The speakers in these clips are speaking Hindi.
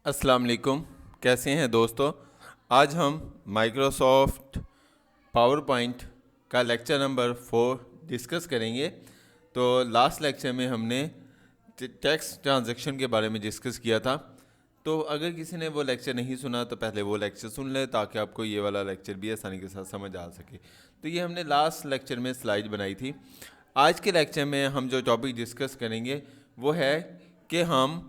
अस्सलाम वालेकुम। कैसे हैं दोस्तों। आज हम माइक्रोसॉफ्ट पावर पॉइंट का लेक्चर नंबर 4 डिस्कस करेंगे। तो लास्ट लेक्चर में हमने टैक्स ट्रांजैक्शन के बारे में डिस्कस किया था। तो अगर किसी ने वो लेक्चर नहीं सुना तो पहले वो लेक्चर सुन ले ताकि आपको ये वाला लेक्चर भी आसानी के साथ समझ आ सके। तो ये हमने लास्ट लेक्चर में स्लाइड बनाई थी। आज के लेक्चर में हम जो टॉपिक डिस्कस करेंगे वो है कि हम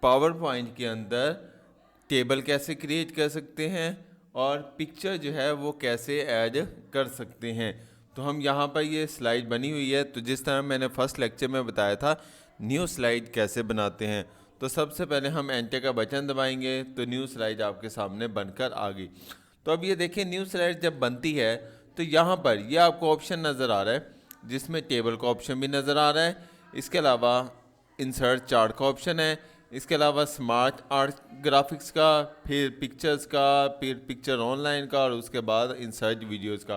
पावर पॉइंट के अंदर टेबल कैसे क्रिएट कर सकते हैं और पिक्चर जो है वो कैसे ऐड कर सकते हैं। तो हम यहाँ पर ये स्लाइड बनी हुई है। तो जिस तरह मैंने फर्स्ट लेक्चर में बताया था न्यू स्लाइड कैसे बनाते हैं, तो सबसे पहले हम एंटर का बटन दबाएंगे तो न्यू स्लाइड आपके सामने बनकर आ गई। तो अब ये देखिए न्यू स्लाइड जब बनती है तो यहाँ पर ये आपको ऑप्शन नज़र आ रहा है जिसमें टेबल का ऑप्शन भी नज़र आ रहा है। इसके अलावा इंसर्ट चार्ट का ऑप्शन है। इसके अलावा स्मार्ट आर्ट ग्राफिक्स का, फिर पिक्चर्स का, फिर पिक्चर ऑनलाइन का और उसके बाद इंसर्ट वीडियोस का।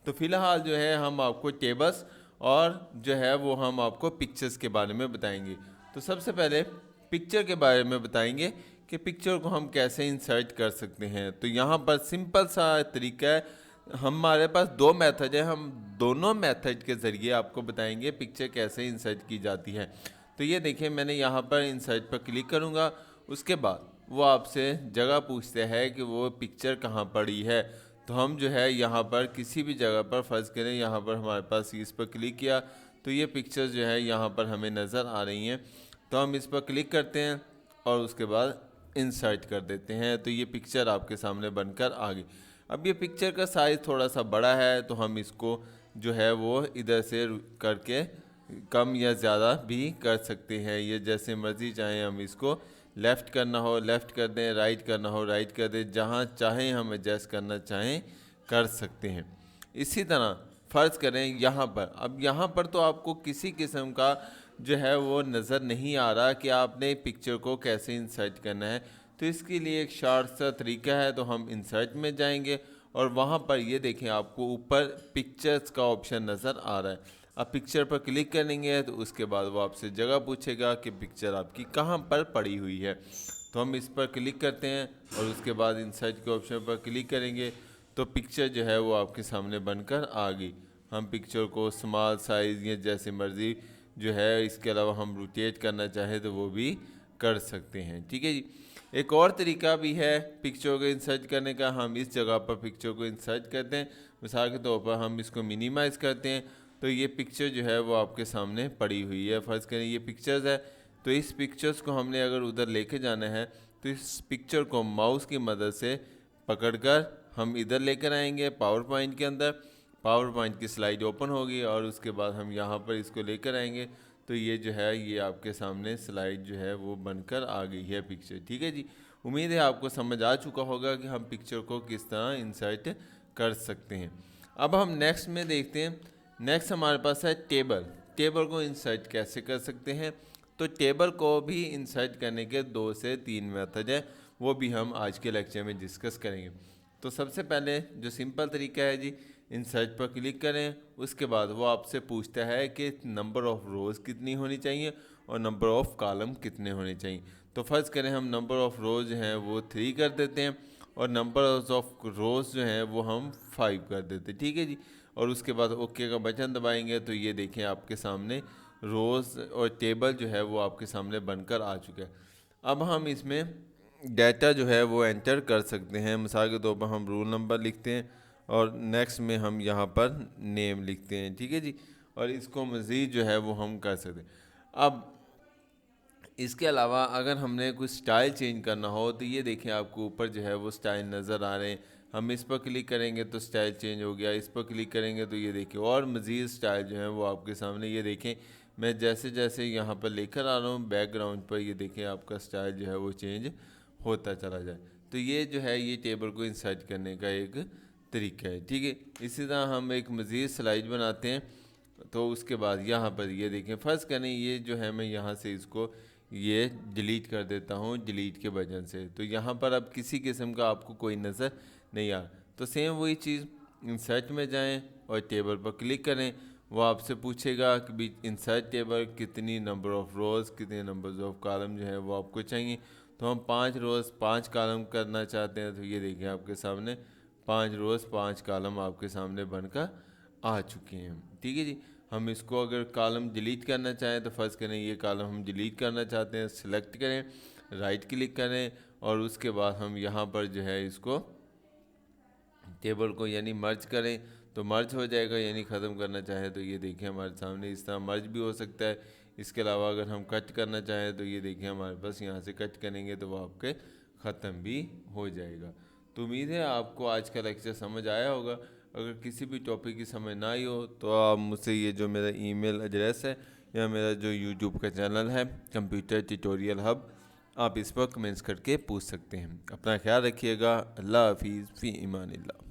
तो फ़िलहाल जो है हम आपको टेबल्स और जो है वो हम आपको पिक्चर्स के बारे में बताएंगे। तो सबसे पहले पिक्चर के बारे में बताएंगे कि पिक्चर को हम कैसे इंसर्ट कर सकते हैं। तो यहाँ पर सिंपल सा तरीका है, हमारे पास दो मेथड है, हम दोनों मेथड के ज़रिए आपको बताएंगे पिक्चर कैसे इंसर्ट की जाती है। तो ये देखिए मैंने यहाँ पर इंसर्ट पर क्लिक करूँगा, उसके बाद वो आपसे जगह पूछते हैं कि वो पिक्चर कहाँ पड़ी है। तो हम जो है यहाँ पर किसी भी जगह पर फ़र्ज़ करें यहाँ पर हमारे पास इस पर क्लिक किया तो ये पिक्चर जो है यहाँ पर हमें नज़र आ रही हैं। तो हम इस पर क्लिक करते हैं और उसके बाद इंसर्ट कर देते हैं तो ये पिक्चर आपके सामने बनकर आ गई। अब ये पिक्चर का साइज़ थोड़ा सा बड़ा है तो हम इसको जो है वो इधर से करके कम या ज़्यादा भी कर सकते हैं। ये जैसे मर्ज़ी चाहें हम इसको लेफ़्ट करना हो लेफ़्ट कर दें, राइट करना हो राइट कर दें, जहाँ चाहें हम एडजस्ट करना चाहें कर सकते हैं। इसी तरह फ़र्ज़ करें यहाँ पर, अब यहाँ पर तो आपको किसी किस्म का जो है वो नज़र नहीं आ रहा कि आपने पिक्चर को कैसे इंसर्ट करना है। तो इसके लिए एक शॉर्ट सा तरीका है। तो हम इंसर्ट में जाएंगे और वहाँ पर ये देखें आपको ऊपर पिक्चर्स का ऑप्शन नज़र आ रहा है। अब पिक्चर पर क्लिक करेंगे तो उसके बाद वो आपसे जगह पूछेगा कि पिक्चर आपकी कहाँ पर पड़ी हुई है। तो हम इस पर क्लिक करते हैं और उसके बाद इंसर्ट के ऑप्शन पर क्लिक करेंगे तो पिक्चर जो है वो आपके सामने बनकर आ गई। हम पिक्चर को स्मॉल साइज़ या जैसे मर्ज़ी जो है, इसके अलावा हम रोटेट करना चाहें तो वो भी कर सकते हैं। ठीक है जी। एक और तरीका भी है पिक्चर को इंसर्ट करने का। हम इस जगह पर पिक्चर को इंसर्ट करते हैं, मिसाल के तौर पर हम इसको मिनिमाइज़ करते हैं तो ये पिक्चर जो है वो आपके सामने पड़ी हुई है। फ़र्ज़ करें ये पिक्चर्स है तो इस पिक्चर्स को हमने अगर उधर लेके जाना है तो इस पिक्चर को माउस की मदद से पकड़कर हम इधर लेकर आएंगे पावर पॉइंट के अंदर। पावर पॉइंट की स्लाइड ओपन होगी और उसके बाद हम यहाँ पर इसको लेकर आएंगे तो ये जो है ये आपके सामने स्लाइड जो है वो बनकर आ गई है पिक्चर। ठीक है जी। उम्मीद है आपको समझ आ चुका होगा कि हम पिक्चर को किस तरह इंसर्ट कर सकते हैं। अब हम नेक्स्ट में देखते हैं। नेक्स्ट हमारे पास है टेबल। टेबल को इंसर्ट कैसे कर सकते हैं। तो टेबल को भी इंसर्ट करने के 2 से 3 मेथड है, वो भी हम आज के लेक्चर में डिस्कस करेंगे। तो सबसे पहले जो सिंपल तरीका है जी, इंसर्ट पर क्लिक करें, उसके बाद वो आपसे पूछता है कि नंबर ऑफ़ रोज़ कितनी होनी चाहिए और नंबर ऑफ़ कॉलम कितने होने चाहिए। तो फ़र्ज़ करें हम नंबर ऑफ़ रोज़ जो हैं वो 3 कर देते हैं और नंबर ऑफ़ रोज़ जो हैं वो हम 5 कर देते हैं। ठीक है जी। और उसके बाद ओके का बटन दबाएंगे तो ये देखें आपके सामने रोज़ और टेबल जो है वो आपके सामने बनकर आ चुका है। अब हम इसमें डाटा जो है वो एंटर कर सकते हैं। मिसाल के तौर पर हम रूल नंबर लिखते हैं और नेक्स्ट में हम यहाँ पर नेम लिखते हैं। ठीक है जी। और इसको मज़ीद जो है वो हम कर सकते हैं। अब इसके अलावा अगर हमने कुछ स्टाइल चेंज करना हो तो ये देखें आपको ऊपर जो है वो स्टाइल नज़र आ रहे हैं। हम इस पर क्लिक करेंगे तो स्टाइल चेंज हो गया, इस पर क्लिक करेंगे तो ये देखिए और मज़ीद स्टाइल जो है वो आपके सामने। ये देखें मैं जैसे जैसे यहाँ पर लेकर आ रहा हूँ बैकग्राउंड पर, ये देखें आपका स्टाइल जो है वो चेंज होता चला जाए। तो ये जो है ये टेबल को इंसर्ट करने का एक तरीका है। ठीक है। इसी तरह हम एक मज़ीद स्लाइड बनाते हैं तो उसके बाद यहाँ पर ये देखें फ़र्ज़ करें ये जो है मैं यहाँ से इसको ये डिलीट कर देता हूँ डिलीट के बटन से। तो यहाँ पर अब किसी किस्म का आपको कोई नज़र नहीं आ। तो सेम वही चीज़ इंसर्ट में जाएं और टेबल पर क्लिक करें। वो आपसे पूछेगा कि इंसर्ट टेबल कितनी नंबर ऑफ़ रोज़ कितने नंबर ऑफ़ कॉलम जो है वो आपको चाहिए। तो हम 5 रोज़ 5 कॉलम करना चाहते हैं, तो ये देखिए आपके सामने 5 रोज़ 5 कॉलम आपके सामने बनकर आ चुके हैं। ठीक है जी। हम इसको अगर कॉलम डिलीट करना चाहें तो फर्स्ट करें, ये कॉलम हम डिलीट करना चाहते हैं, सिलेक्ट करें, राइट क्लिक करें और उसके बाद हम यहाँ पर जो है इसको टेबल को यानी मर्ज करें तो मर्ज हो जाएगा, यानी ख़त्म करना चाहे तो ये देखिए हमारे सामने इस तरह मर्ज भी हो सकता है। इसके अलावा अगर हम कट करना चाहें तो ये देखिए हमारे पास यहाँ से कट करेंगे तो वो आपके ख़त्म भी हो जाएगा। तो उम्मीद है आपको आज का लेक्चर समझ आया होगा। अगर किसी भी टॉपिक की समझ ना आई हो तो आप मुझसे ये जो मेरा ईमेल एड्रेस है या मेरा जो यूट्यूब का चैनल है कंप्यूटर ट्यूटोरियल हब, आप इस पर कमेंट्स करके पूछ सकते हैं। अपना ख्याल रखिएगा। अल्लाह हाफिज़ फ़ी इमानिल्लाह।